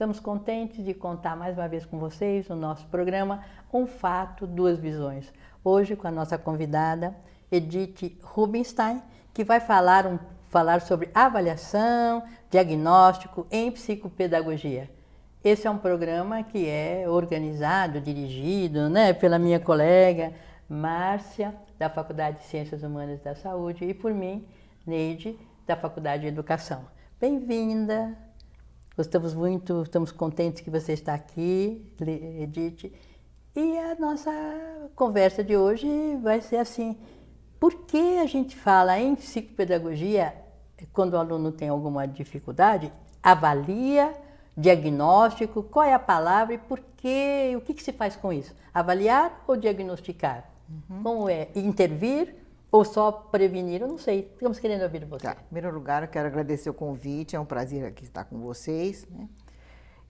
Estamos contentes de contar mais uma vez com vocês o nosso programa Um Fato, Duas Visões. Hoje com a nossa convidada, Edith Rubinstein, que vai falar sobre avaliação, diagnóstico em psicopedagogia. Esse é um programa que é organizado, dirigido, pela minha colega Márcia, da Faculdade de Ciências Humanas e da Saúde, e por mim, Neide, da Faculdade de Educação. Bem-vinda! Estamos contentes que você está aqui, Edith. E a nossa conversa de hoje vai ser assim: por que a gente fala em psicopedagogia quando o aluno tem alguma dificuldade? Avalia, diagnóstico, qual é a palavra e por quê? O que se faz com isso? Avaliar ou diagnosticar? Como é? Intervir ou só prevenir? Eu não sei. Estamos querendo ouvir você. Tá. Em primeiro lugar, eu quero agradecer o convite. É um prazer aqui estar com vocês, né?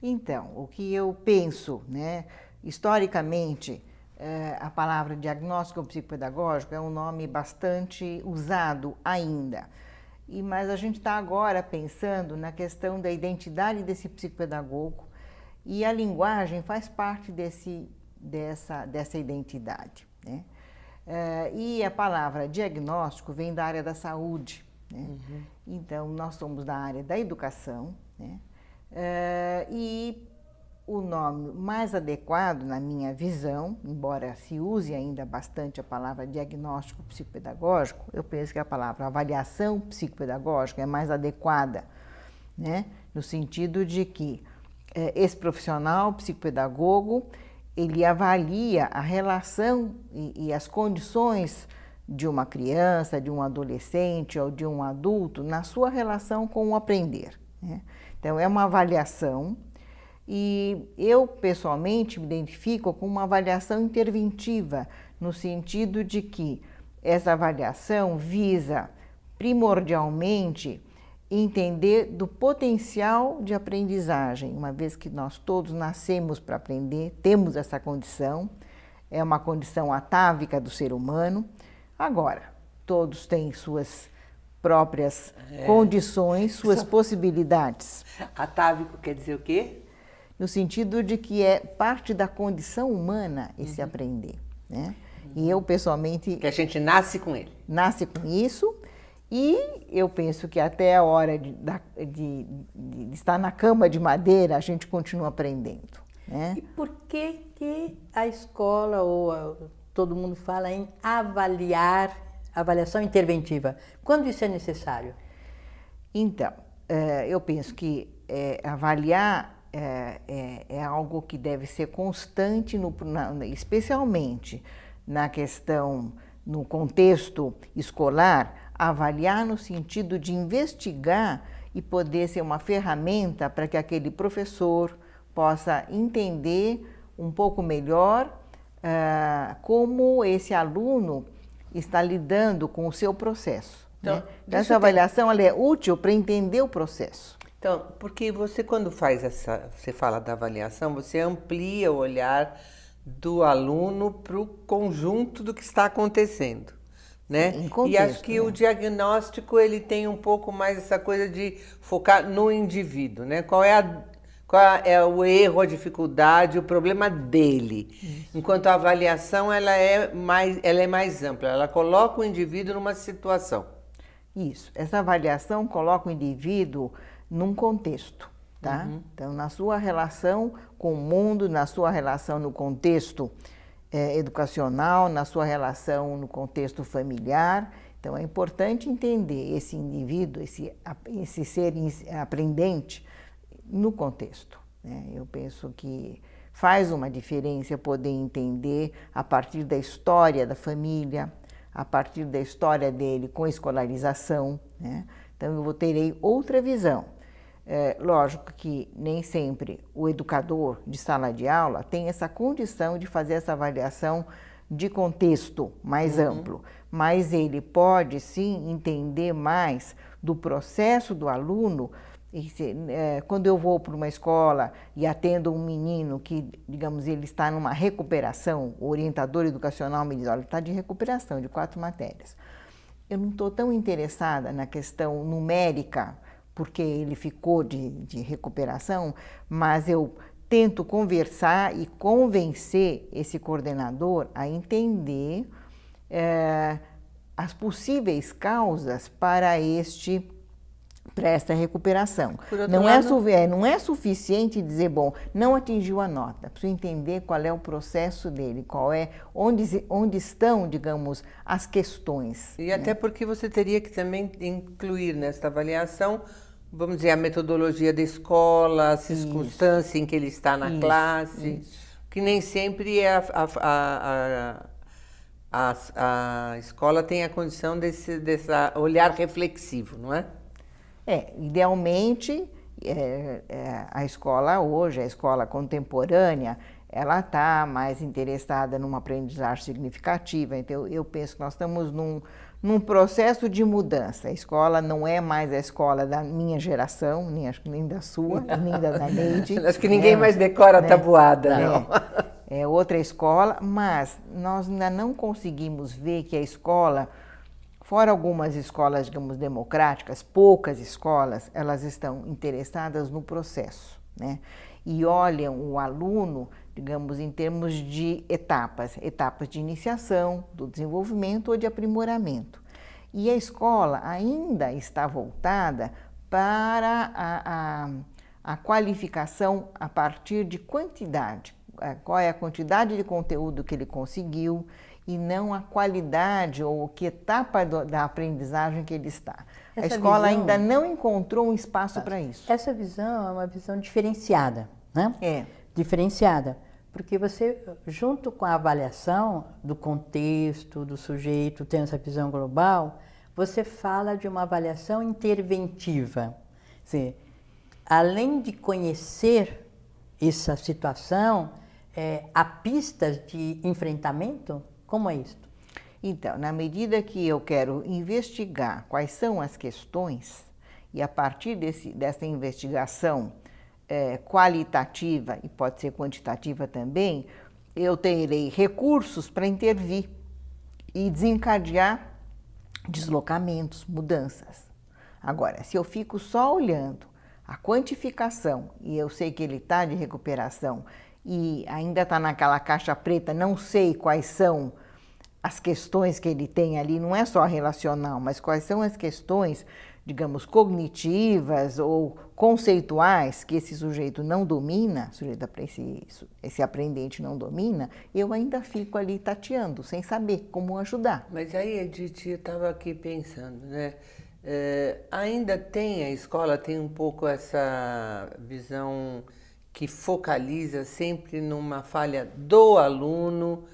Então, o que eu penso, historicamente, a palavra diagnóstico psicopedagógico é um nome bastante usado ainda. Mas a gente está agora pensando na questão da identidade desse psicopedagogo e a linguagem faz parte dessa identidade, né? E a palavra diagnóstico vem da área da saúde, né? Então, nós somos da área da educação, né? E o nome mais adequado, na minha visão, embora se use ainda bastante a palavra diagnóstico psicopedagógico, eu penso que a palavra avaliação psicopedagógica é mais adequada, né? No sentido de que esse profissional psicopedagogo, ele avalia a relação e as condições de uma criança, de um adolescente ou de um adulto na sua relação com o aprender, né? Então, é uma avaliação e eu, pessoalmente, me identifico com uma avaliação interventiva, no sentido de que essa avaliação visa primordialmente entender do potencial de aprendizagem, uma vez que nós todos nascemos para aprender, temos essa condição, é uma condição atávica do ser humano. Agora, todos têm suas próprias condições, suas possibilidades. Atávico quer dizer o quê? No sentido de que é parte da condição humana esse aprender, né? E eu, pessoalmente... Que a gente nasce com ele. Nasce com isso. E eu penso que até a hora de estar na cama de madeira, a gente continua aprendendo, né? E por que a escola ou todo mundo fala em avaliação interventiva? Quando isso é necessário? Então, eu penso que avaliar é algo que deve ser constante, especialmente na questão, no contexto escolar, avaliar no sentido de investigar e poder ser uma ferramenta para que aquele professor possa entender um pouco melhor como esse aluno está lidando com o seu processo. Então, né? Essa avaliação ela é útil para entender o processo. Então, porque você quando você fala da avaliação, você amplia o olhar do aluno para o conjunto do que está acontecendo, né? Contexto, e acho que o diagnóstico ele tem um pouco mais essa coisa de focar no indivíduo, né? Qual é o erro, a dificuldade, o problema dele. Isso. Enquanto a avaliação ela é mais ampla, ela coloca o indivíduo numa situação. Isso, essa avaliação coloca o indivíduo num contexto, tá? Então, na sua relação com o mundo, na sua relação no contexto educacional, na sua relação no contexto familiar. Então, é importante entender esse indivíduo, esse ser aprendente no contexto, né? Eu penso que faz uma diferença poder entender a partir da história da família, a partir da história dele com escolarização, né? Então, eu terei outra visão. Lógico que nem sempre o educador de sala de aula tem essa condição de fazer essa avaliação de contexto mais amplo, mas ele pode sim entender mais do processo do aluno. Quando eu vou para uma escola e atendo um menino que, digamos, ele está numa recuperação, o orientador educacional me diz, olha, ele está de recuperação de 4 matérias. Eu não estou tão interessada na questão numérica, porque ele ficou de recuperação, mas eu tento conversar e convencer esse coordenador a entender as possíveis causas para esta recuperação. Não é suficiente dizer, bom, não atingiu a nota. Preciso entender qual é o processo dele, onde estão, digamos, as questões. E até porque você teria que também incluir nesta avaliação, vamos dizer, a metodologia da escola, a circunstância em que ele está na classe, que nem sempre a escola tem a condição desse olhar reflexivo, não é? Idealmente, a escola hoje, a escola contemporânea, ela está mais interessada numa aprendizagem significativa. Então, eu penso que nós estamos num processo de mudança. A escola não é mais a escola da minha geração, nem da sua, nem da Neide. Acho que ninguém mais decora a tabuada, não. É outra escola, mas nós ainda não conseguimos ver que a escola, fora algumas escolas, digamos, democráticas, poucas escolas, elas estão interessadas no processo, né? E olham o aluno, digamos, em termos de etapas de iniciação, do desenvolvimento ou de aprimoramento. E a escola ainda está voltada para a qualificação a partir de quantidade. Qual é a quantidade de conteúdo que ele conseguiu e não a qualidade ou que etapa da aprendizagem que ele está. A escola ainda não encontrou um espaço para isso. Essa visão é uma visão diferenciada, né? Diferenciada, porque você, junto com a avaliação do contexto, do sujeito, tem essa visão global, você fala de uma avaliação interventiva. Quer dizer, além de conhecer essa situação, há pistas de enfrentamento? Como é isso? Então, na medida que eu quero investigar quais são as questões, e a partir dessa investigação qualitativa, e pode ser quantitativa também, eu terei recursos para intervir e desencadear deslocamentos, mudanças. Agora, se eu fico só olhando a quantificação, e eu sei que ele está de recuperação, e ainda está naquela caixa preta, não sei quais são as questões que ele tem ali, não é só relacional, mas quais são as questões, digamos, cognitivas ou conceituais que esse sujeito não domina, esse aprendente não domina, eu ainda fico ali tateando, sem saber como ajudar. Mas aí, Edith, eu estava aqui pensando, né? Ainda a escola tem um pouco essa visão que focaliza sempre numa falha do aluno,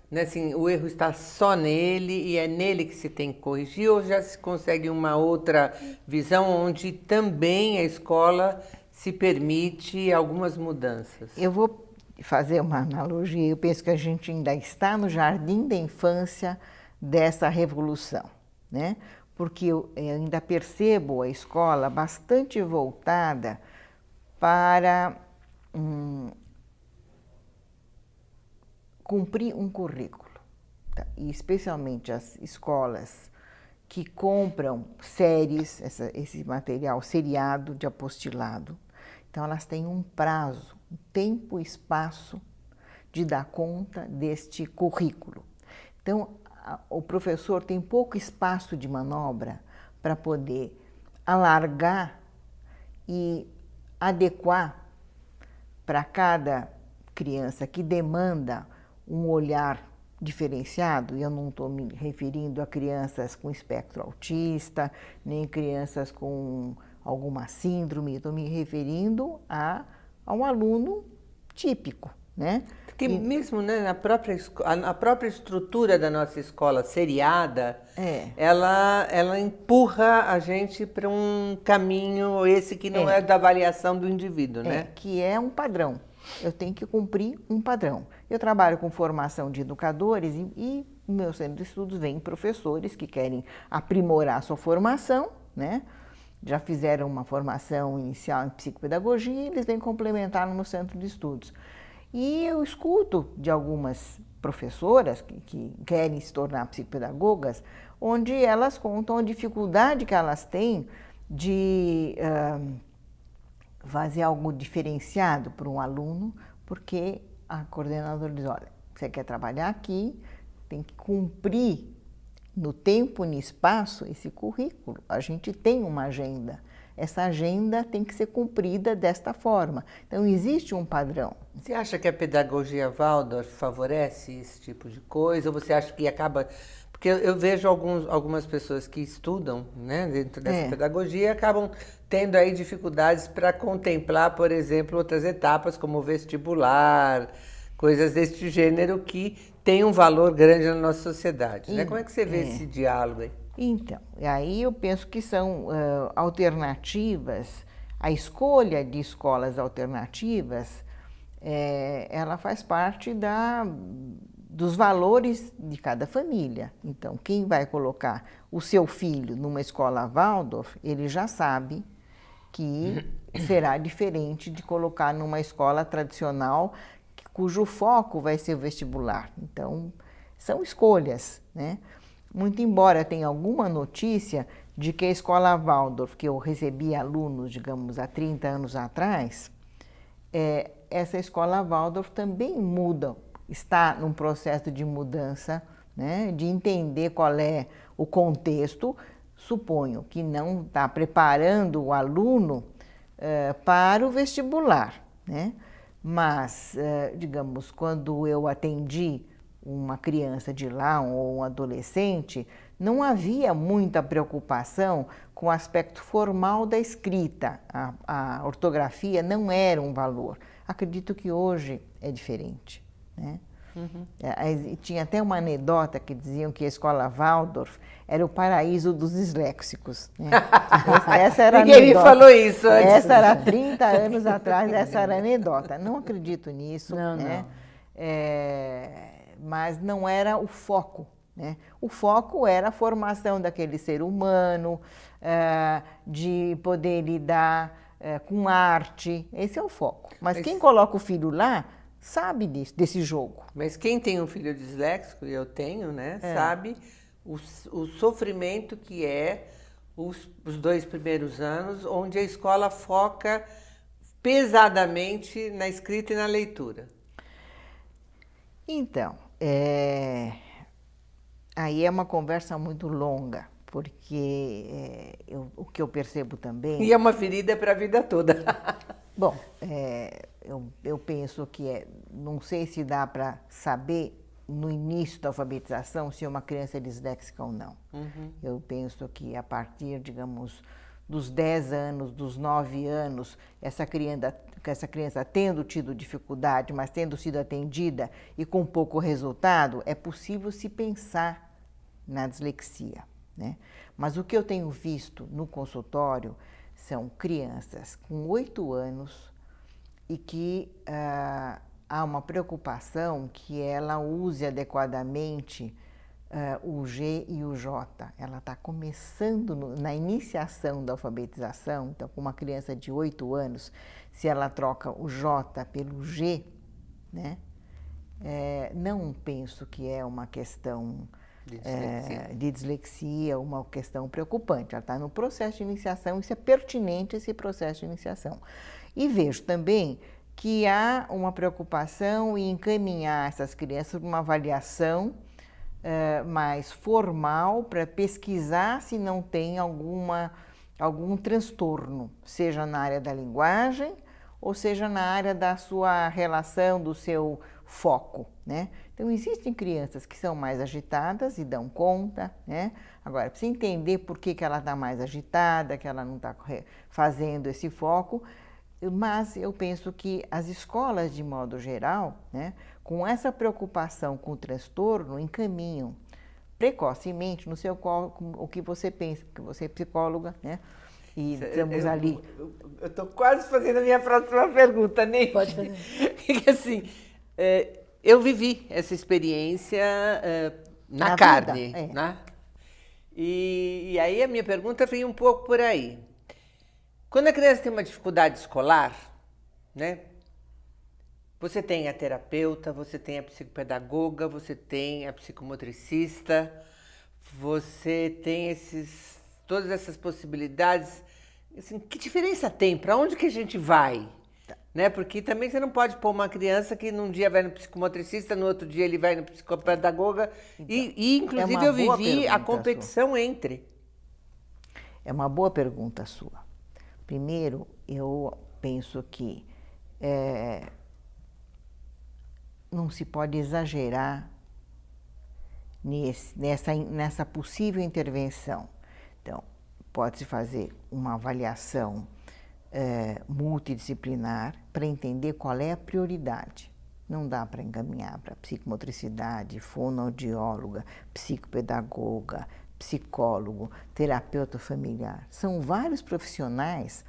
né? Assim, o erro está só nele e é nele que se tem que corrigir, ou já se consegue uma outra visão onde também a escola se permite algumas mudanças? Eu vou fazer uma analogia, eu penso que a gente ainda está no jardim da infância dessa revolução, né? Porque eu ainda percebo a escola bastante voltada para cumprir um currículo, tá? E especialmente as escolas que compram séries, esse material seriado de apostilado, então elas têm um prazo, um tempo e espaço de dar conta deste currículo. Então, o professor tem pouco espaço de manobra para poder alargar e adequar para cada criança que demanda um olhar diferenciado, e eu não estou me referindo a crianças com espectro autista, nem crianças com alguma síndrome, estou me referindo a um aluno típico, né? Porque mesmo, né, a própria estrutura da nossa escola seriada, ela empurra a gente para um caminho esse que não é da avaliação do indivíduo, né? Que é um padrão. Eu tenho que cumprir um padrão. Eu trabalho com formação de educadores e no meu centro de estudos vem professores que querem aprimorar a sua formação, né? Já fizeram uma formação inicial em psicopedagogia e eles vêm complementar no meu centro de estudos. E eu escuto de algumas professoras que querem se tornar psicopedagogas, onde elas contam a dificuldade que elas têm de fazer algo diferenciado para um aluno, porque a coordenadora diz, olha, você quer trabalhar aqui, tem que cumprir no tempo e no espaço esse currículo. A gente tem uma agenda. Essa agenda tem que ser cumprida desta forma. Então, existe um padrão. Você acha que a pedagogia Waldorf favorece esse tipo de coisa? Ou você acha que acaba... Porque eu vejo algumas pessoas que estudam, né, dentro dessa pedagogia e acabam tendo aí dificuldades para contemplar, por exemplo, outras etapas como o vestibular, coisas deste gênero que tem um valor grande na nossa sociedade, né? Como é que você vê esse diálogo aí? Então, aí eu penso que são alternativas, a escolha de escolas alternativas, ela faz parte dos valores de cada família. Então, quem vai colocar o seu filho numa escola Waldorf, ele já sabe que será diferente de colocar numa escola tradicional, cujo foco vai ser o vestibular. Então, são escolhas, né? Muito embora tenha alguma notícia de que a escola Waldorf, que eu recebi alunos, digamos, há 30 anos atrás, essa escola Waldorf também muda, está num processo de mudança, né, de entender qual é o contexto. Suponho que não está preparando o aluno para o vestibular, né? Mas, digamos, quando eu atendi uma criança de lá ou um adolescente, não havia muita preocupação com o aspecto formal da escrita. A ortografia não era um valor. Acredito que hoje é diferente, né? Tinha até uma anedota que diziam que a escola Waldorf era o paraíso dos disléxicos, né? Essa era Ninguém me falou isso antes. Essa era 30 anos atrás, essa era a anedota. Não acredito nisso, né? Mas não era o foco, né? O foco era a formação daquele ser humano, de poder lidar com arte. Esse é o foco. Mas quem coloca o filho lá sabe desse jogo. Mas quem tem um filho disléxico, e eu tenho, né, sabe o sofrimento que é os 2 primeiros anos, onde a escola foca pesadamente na escrita e na leitura. Então, aí é uma conversa muito longa, porque o que eu percebo também... E é uma ferida para a vida toda. Bom, eu penso que não sei se dá para saber no início da alfabetização se uma criança é disléxica ou não. Eu penso que a partir, digamos, dos 10 anos, dos 9 anos, essa criança tendo tido dificuldade, mas tendo sido atendida e com pouco resultado, é possível se pensar na dislexia, né? Mas o que eu tenho visto no consultório são crianças com 8 anos e que há uma preocupação que ela use adequadamente o G e o J. Ela está começando na iniciação da alfabetização, então com uma criança de 8 anos, se ela troca o J pelo G, né, não penso que é uma questão de dislexia, uma questão preocupante. Ela está no processo de iniciação, isso é pertinente, esse processo de iniciação. E vejo também que há uma preocupação em encaminhar essas crianças para uma avaliação mais formal, para pesquisar se não tem algum transtorno, seja na área da linguagem ou seja na área da sua relação, do seu foco, né? Então, existem crianças que são mais agitadas e dão conta, né? Agora, precisa entender por que ela está mais agitada, que ela não está fazendo esse foco, mas eu penso que as escolas, de modo geral, né, com essa preocupação com o transtorno, encaminham precocemente no seu o que você pensa, porque você é psicóloga, né? E estamos ali. Eu estou quase fazendo a minha próxima pergunta, nem. Pode fazer. Porque assim, eu vivi essa experiência na carne, vida, né? E aí a minha pergunta veio um pouco por aí. Quando a criança tem uma dificuldade escolar, né? Você tem a terapeuta, você tem a psicopedagoga, você tem a psicomotricista, você tem todas essas possibilidades assim, que diferença tem? Para onde que a gente vai? Né? Porque também você não pode pôr uma criança que num dia vai no psicomotricista, no outro dia ele vai no psicopedagoga. E inclusive, uma eu boa vivi a pergunta competição entre. É uma boa pergunta sua. Primeiro, eu penso que não se pode exagerar nessa possível intervenção. Então, pode-se fazer uma avaliação multidisciplinar para entender qual é a prioridade. Não dá para encaminhar para psicomotricidade, fonoaudióloga, psicopedagoga, psicólogo, terapeuta familiar. São vários profissionais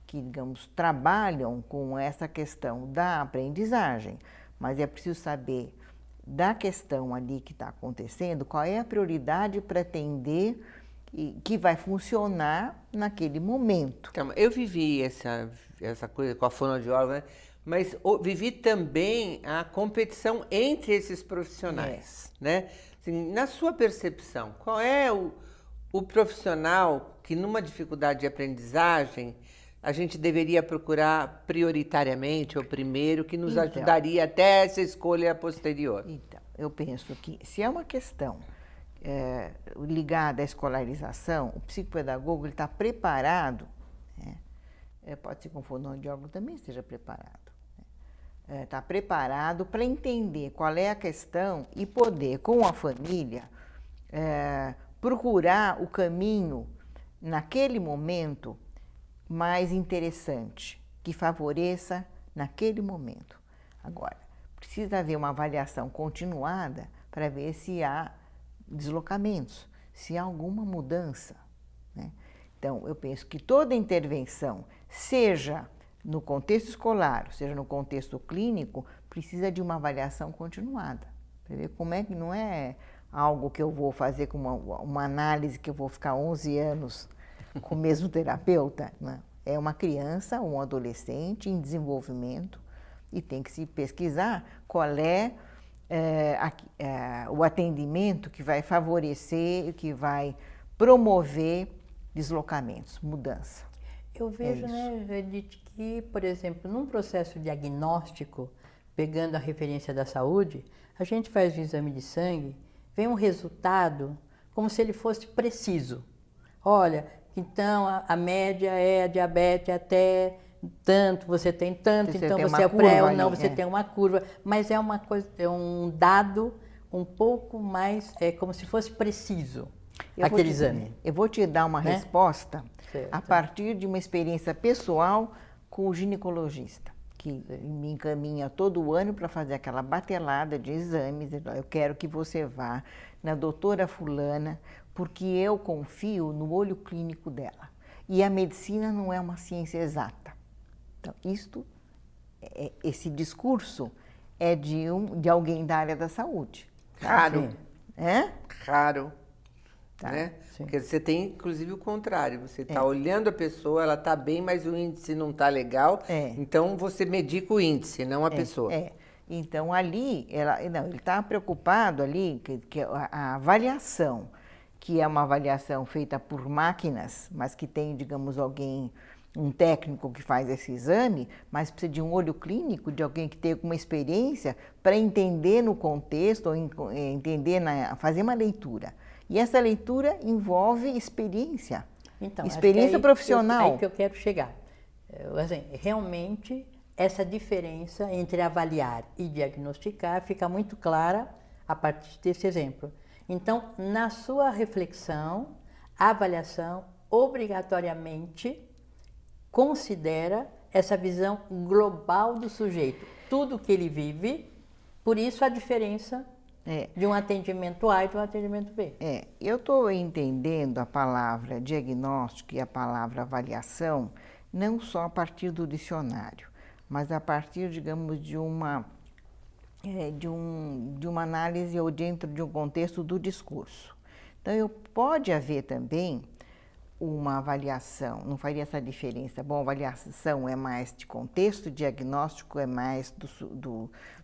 que, digamos, trabalham com essa questão da aprendizagem, mas é preciso saber da questão ali que está acontecendo, qual é a prioridade para atender e que vai funcionar naquele momento. Então, eu vivi essa coisa com a fonoaudióloga, né? Mas vivi também a competição entre esses profissionais, né? Assim, na sua percepção, qual é o profissional que numa dificuldade de aprendizagem a gente deveria procurar prioritariamente ou primeiro, que nos ajudaria até essa escolha posterior? Então, eu penso que se é uma questão ligada à escolarização, o psicopedagogo está preparado, né? Pode ser com fonoaudiólogo também esteja preparado, está preparado para entender qual é a questão e poder, com a família, procurar o caminho naquele momento mais interessante, que favoreça naquele momento. Agora, precisa haver uma avaliação continuada para ver se há deslocamentos, se há alguma mudança, né? Então, eu penso que toda intervenção, seja no contexto escolar, seja no contexto clínico, precisa de uma avaliação continuada, para ver como é que não é algo que eu vou fazer com uma análise que eu vou ficar 11 anos com o mesmo terapeuta, né? É uma criança, um adolescente em desenvolvimento e tem que se pesquisar qual é o atendimento que vai favorecer, que vai promover deslocamentos, mudança. Eu vejo, né, Edith, que, por exemplo, num processo diagnóstico, pegando a referência da saúde, a gente faz o exame de sangue, vem um resultado como se ele fosse preciso. Olha, então a média é a diabetes até tanto, você tem tanto, então você é pré ou não, você tem uma curva, mas é uma coisa, é um dado um pouco mais, como se fosse preciso, aquele exame. Eu vou te dar uma resposta a partir de uma experiência pessoal com o ginecologista, que me encaminha todo ano para fazer aquela batelada de exames. Eu quero que você vá na doutora fulana, porque eu confio no olho clínico dela. E a medicina não é uma ciência exata. Então, esse discurso é de alguém da área da saúde. Raro. É? Raro. Tá, né? Porque você tem, inclusive, o contrário. Você está olhando a pessoa, ela está bem, mas o índice não está legal. Então, você medica o índice, não a pessoa. Então, ali, ele está preocupado ali que a avaliação, que é uma avaliação feita por máquinas, mas que tem, digamos, um técnico que faz esse exame, mas precisa de um olho clínico, de alguém que tenha uma experiência para entender no contexto, ou entender, fazer uma leitura. E essa leitura envolve experiência, experiência profissional. Aí que eu quero chegar. Assim, realmente, essa diferença entre avaliar e diagnosticar fica muito clara a partir desse exemplo. Então, na sua reflexão, a avaliação obrigatoriamente considera essa visão global do sujeito, tudo que ele vive, por isso a diferença de um atendimento A e de um atendimento B. Eu estou entendendo a palavra diagnóstico e a palavra avaliação não só a partir do dicionário, mas a partir, digamos, de uma análise ou dentro de um contexto do discurso. Então, pode haver também uma avaliação, não faria essa diferença. Bom, avaliação é mais de contexto, diagnóstico é mais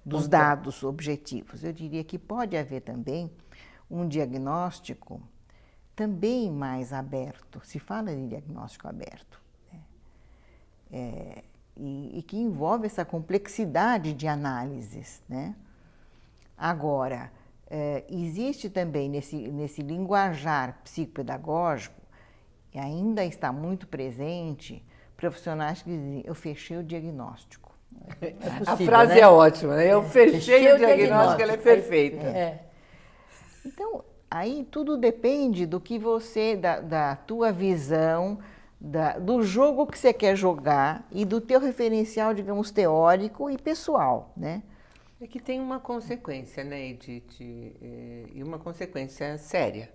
dos dados objetivos. Eu diria que pode haver também um diagnóstico também mais aberto. Se fala de diagnóstico aberto, e que envolve essa complexidade de análises, né? Agora, existe também nesse linguajar psicopedagógico, e ainda está muito presente, profissionais que dizem, eu fechei o diagnóstico. A frase, né, é ótima, né? Eu fechei o diagnóstico, ela é perfeita. Então, aí tudo depende do que você, da tua visão, do jogo que você quer jogar e do teu referencial, digamos, teórico e pessoal, né? É que tem uma consequência, né, Edith? E uma consequência séria,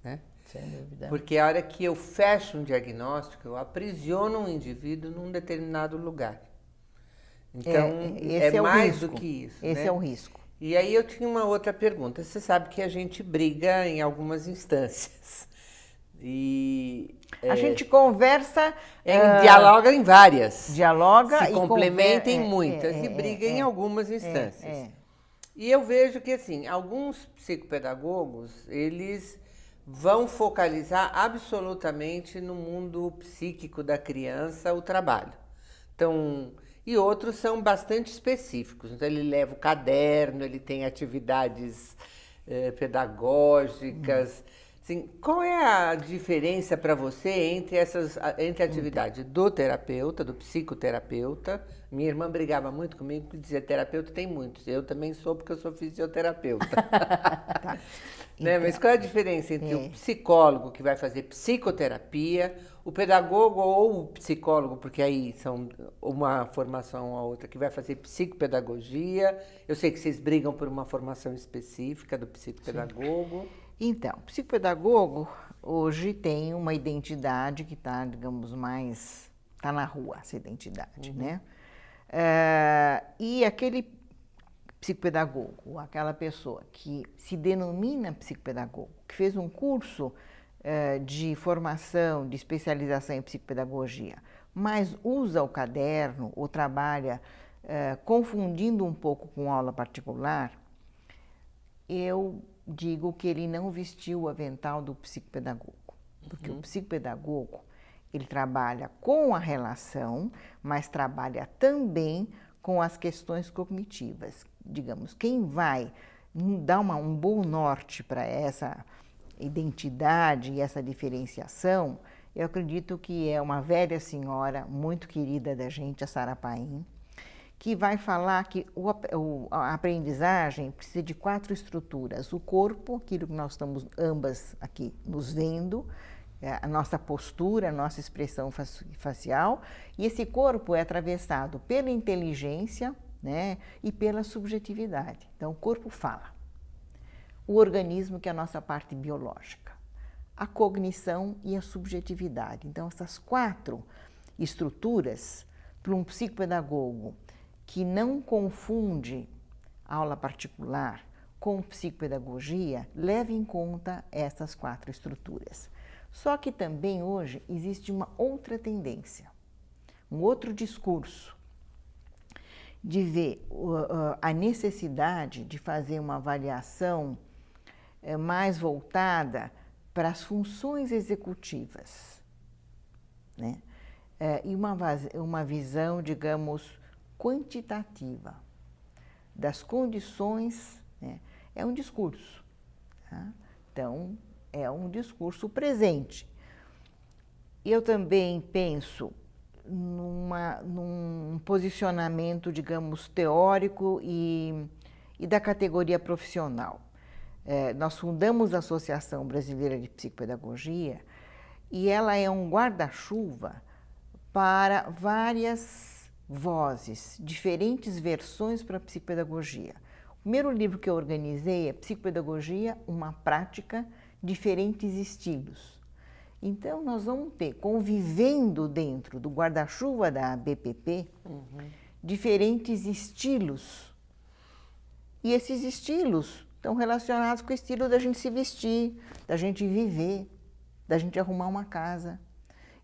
né? Sem dúvida. Porque a hora que eu fecho um diagnóstico, eu aprisiono um indivíduo num determinado lugar. Então, esse é mais risco. do que isso. Esse né? é o risco. E aí eu tinha uma outra pergunta. Você sabe que a gente briga em algumas instâncias. E a gente conversa... dialoga em várias. Dialoga se e complementa em muitas e briga em algumas instâncias. E eu vejo que, assim, alguns psicopedagogos, eles vão focalizar absolutamente no mundo psíquico da criança o trabalho. Então, e outros são bastante específicos. Então, ele leva o caderno, ele tem atividades pedagógicas. Assim, qual é a diferença para você entre a atividade do terapeuta, do psicoterapeuta? Minha irmã brigava muito comigo porque dizia, terapeuta tem muitos. Eu também sou, porque eu sou fisioterapeuta. Tá. Né? Mas qual é a diferença entre o psicólogo que vai fazer psicoterapia, o pedagogo ou o psicólogo, porque aí são uma formação ou a outra, que vai fazer psicopedagogia? Eu sei que vocês brigam por uma formação específica do psicopedagogo. Sim. Então, o psicopedagogo hoje tem uma identidade que está, digamos, mais... está na rua, essa identidade, né? E aquele psicopedagogo, aquela pessoa que se denomina psicopedagogo, que fez um curso de formação, de especialização em psicopedagogia, mas usa o caderno ou trabalha confundindo um pouco com aula particular, eu digo que ele não vestiu o avental do psicopedagogo, porque o psicopedagogo, ele trabalha com a relação, mas trabalha também com as questões cognitivas. Digamos, quem vai dar um bom norte para essa identidade e essa diferenciação, eu acredito que é uma velha senhora muito querida da gente, a Sara Paim, que vai falar que a aprendizagem precisa de 4 estruturas. O corpo, aquilo que nós estamos ambas aqui nos vendo, a nossa postura, a nossa expressão facial, e esse corpo é atravessado pela inteligência, né, e pela subjetividade. Então, o corpo fala. O organismo, que é a nossa parte biológica. A cognição e a subjetividade. Então, essas 4 estruturas, para um psicopedagogo que não confunde aula particular com psicopedagogia, leve em conta essas 4 estruturas. Só que também hoje existe uma outra tendência, um outro discurso de ver a necessidade de fazer uma avaliação mais voltada para as funções executivas, né? E uma visão, digamos, quantitativa das condições, né? É um discurso, tá? Então, é um discurso presente. Eu também penso num posicionamento, digamos, teórico e da categoria profissional. Nós fundamos a Associação Brasileira de Psicopedagogia e ela é um guarda-chuva para várias vozes, diferentes versões para a psicopedagogia. O primeiro livro que eu organizei é Psicopedagogia, uma prática, diferentes estilos. Então, nós vamos ter, convivendo dentro do guarda-chuva da BPP, diferentes estilos. E esses estilos estão relacionados com o estilo da gente se vestir, da gente viver, da gente arrumar uma casa.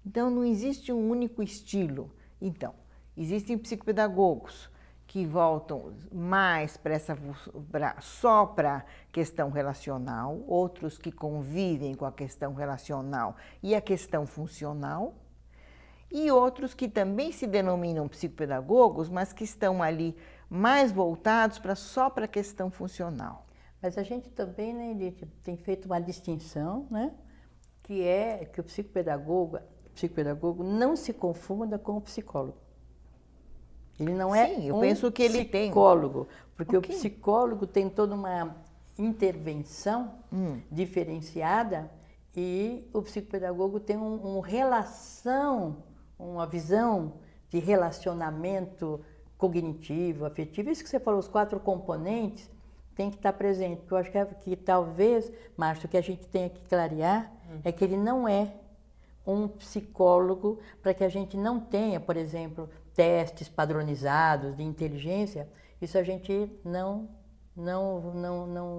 Então, não existe um único estilo. Então, existem psicopedagogos que voltam mais só para a questão relacional, outros que convivem com a questão relacional e a questão funcional, e outros que também se denominam psicopedagogos, mas que estão ali mais voltados só para a questão funcional. Mas a gente também, né, Edith, tem feito uma distinção, né, que é que o psicopedagogo não se confunda com o psicólogo. Ele não é Sim, eu penso que ele tem. psicólogo, porque Ok. o psicólogo tem toda uma intervenção diferenciada e o psicopedagogo tem uma visão de relacionamento cognitivo, afetivo. Isso que você falou, os 4 componentes tem que estar presente. Porque eu acho que talvez, Márcio, o que a gente tenha que clarear é que ele não é um psicólogo para que a gente não tenha, por exemplo, testes padronizados de inteligência. Isso a gente não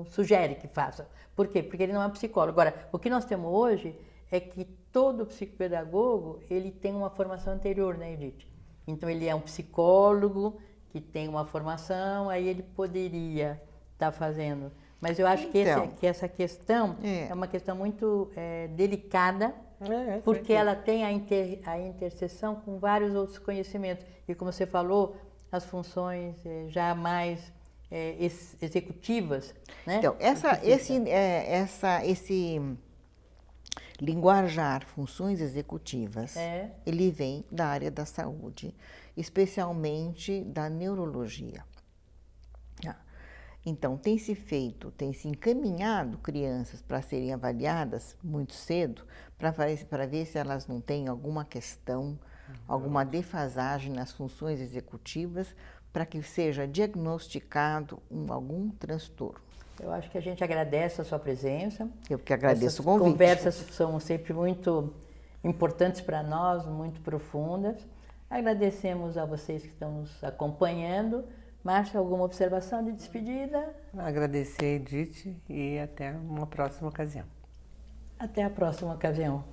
sugere que faça. Por quê? Porque ele não é um psicólogo. Agora, o que nós temos hoje é que todo psicopedagogo, ele tem uma formação anterior, né, Edith? Então, ele é um psicólogo que tem uma formação, aí ele poderia estar fazendo. Mas eu acho Então, que essa questão é uma questão muito delicada, porque ela tem a interseção com vários outros conhecimentos. E como você falou, as funções já mais executivas, né? Então, esse linguajar, funções executivas, ele vem da área da saúde, especialmente da neurologia. Então, tem se encaminhado crianças para serem avaliadas muito cedo, para ver se elas não têm alguma questão, alguma defasagem nas funções executivas, para que seja diagnosticado algum transtorno. Eu acho que a gente agradece a sua presença. Eu que agradeço o convite. As conversas são sempre muito importantes para nós, muito profundas. Agradecemos a vocês que estão nos acompanhando. Márcia, alguma observação de despedida? Agradecer, Edith, e até uma próxima ocasião. Até a próxima ocasião.